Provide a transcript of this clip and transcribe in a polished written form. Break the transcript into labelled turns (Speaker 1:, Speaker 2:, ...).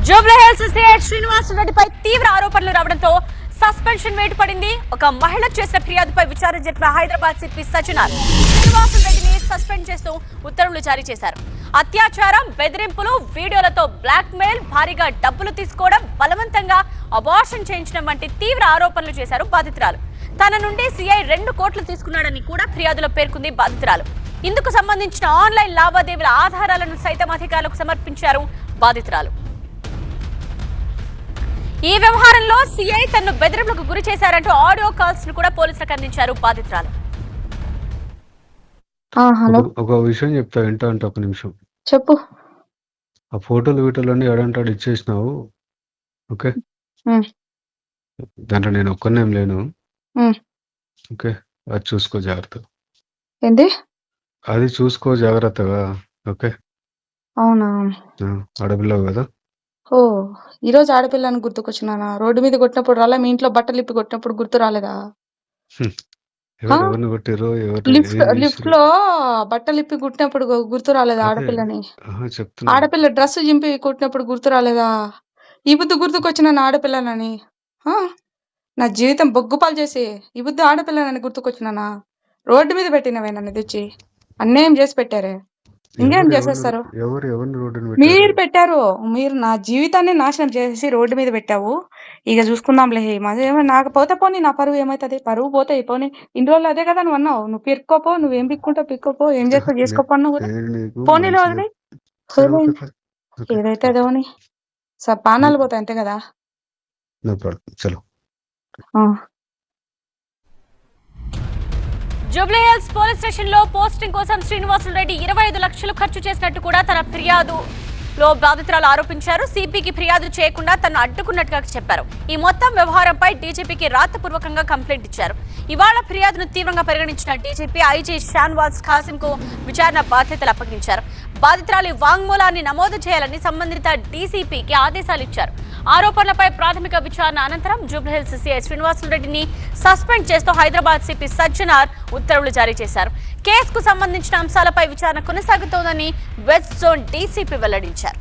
Speaker 1: Jubilee Hills CI Srinivas రెడ్డిపై తీవ్ర ఆరోపణలు రావడంతో సస్పెన్షన్ వేటు పడింది. ఒక మహిళ చేసిన ఫిర్యాదుపై విచారణ జరిపిన హైదరాబాద్ సిపి సజ్జనార్ శ్రీనివాస్ రెడ్డిని సస్పెండ్ చేస్తూ ఉత్తర్వులు జారీ చేశారు. అత్యాచారం, బెదిరింపులు, వీడియోలతో బ్లాక్ మెయిల్, భారీగా డబ్బులు తీసుకోవడం, బలవంతంగా అబార్షన్ చేయించడం వంటి తీవ్ర ఆరోపణలు చేశారు బాధితురాలు. తన నుండి సిఐ 2 కోట్లు తీసుకున్నాడని కూడా ఫిర్యాదులో పేర్కొంది బాధితురాలు. ఇందుకు సంబంధించిన ఆన్లైన్ లావాదేవీల ఆధారాలను సైతం అధికారులకు సమర్పించారు బాధితురాలు. ఈ వ్యవహారంలో సిఐ తనను బెదిరింపులకు గురి చేశారంటూ ఆడియో కాల్స్ ను కూడా పోలీసులకు అందించారు బాధితురాలు.
Speaker 2: ఒక విషయం చెప్తా, వింటా ఒక నిమిషం
Speaker 3: చెప్పు.
Speaker 2: ఆ ఫోటోలు వీటోలన్నీ ఎడంటాడు ఇచ్చేసినావు, ఓకే? దాంట్లో నేను ఒక్కనేం లేను, ఓకే? అది చూసుకో జాగ్రత్త.
Speaker 3: ఏంటి
Speaker 2: అది చూసుకో జాగ్రత్తగా, ఓకే?
Speaker 3: అవునా?
Speaker 2: ఆడపిల్లవు కదా.
Speaker 3: ఓ, ఈ రోజు ఆడపిల్లని గుర్తుకొచ్చినానా? రోడ్డు మీద కొట్టినప్పుడు రాలే? మీ ఇంట్లో బట్టలు ఇప్పి కొట్టినప్పుడు గుర్తు రాలేదా?
Speaker 2: ఎవరిని కొట్టిరో,
Speaker 3: లిఫ్ట్ లో బట్టలు ఇప్పి కుట్టినప్పుడు గుర్తు రాలేదా ఆడపిల్లని?
Speaker 2: చెప్తున్నా.
Speaker 3: ఆడపిల్ల డ్రెస్ చింపి కుట్టినప్పుడు గుర్తు రాలేదా? ఈ బుద్ధి గుర్తుకొచ్చిన ఆడపిల్లనని నా జీవితం బొగ్గుపాలు చేసి ఈ బుద్ధి ఆడపిల్లనని గుర్తుకొచ్చినానా? రోడ్డు మీద పెట్టినవే నన్ను తెచ్చి అన్యాయం చేసి పెట్టారే. ఇంకేం చేసేస్తారు? మీరు పెట్టారు. మీరు నా జీవితాన్ని నాశనం చేసి రోడ్డు మీద పెట్టావు. ఇక చూసుకుందాంలే. నాకు పోతే పోనీ, నా పరువు ఏమైతుంది? పరువు పోతే పోనీ. ఇన్ని రోజులు అదే కదా నువ్వు అన్నావు. నువ్వు పిక్కోపో, నువ్వేం పిక్కుంటావు పిక్కోపో, ఏం చేస్తావు చేసుకోపో అన్నావు కదా. పోనీలో వదిలి ఏదైతే అదేవని పానాలు పోతాయి అంతే కదా.
Speaker 1: జూబ్లీహిల్స్ పోలీస్ స్టేషన్ లో పోస్టింగ్ కోసం శ్రీనివాసులు రెడ్డి 25 లక్షలు ఖర్చు చేసినట్టు కూడా తన ఫిర్యాదులో బాధితురాలు ఆరోపించారు. సిపికి ఫిర్యాదు చేయకుండా తను అడ్డుకున్నట్టుగా చెప్పారు. ఈ మొత్తం వ్యవహారంపై డీజీపీకి రాతపూర్వకంగా కంప్లైంట్ ఇచ్చారు. ఇవాళ ఫిర్యాదును తీవ్రంగా పరిగణించిన డీజీపీ ఐజీ షాన్వాజ్ ఖాసిం కు విచారణ బాధ్యతలు అప్పగించారు. బాధితురాలి వాంగ్మూలాన్ని నమోదు చేయాలని సంబంధిత డీసీపీకి ఆదేశాలు ఇచ్చారు. ఆరోపణలపై ప్రాథమిక విచారణ అనంతరం జూబ్లీహిల్స్ సిఐ శ్రీనివాసులు రెడ్డిని సస్పెండ్ చేస్తూ హైదరాబాద్ సిపి సజ్జనార్ ఉత్తర్వులు జారీ చేశారు. కేసుకు సంబంధించిన అంశాలపై విచారణ కొనసాగుతోందని వెస్ట్ జోన్ డీసీపీ వెల్లడించారు.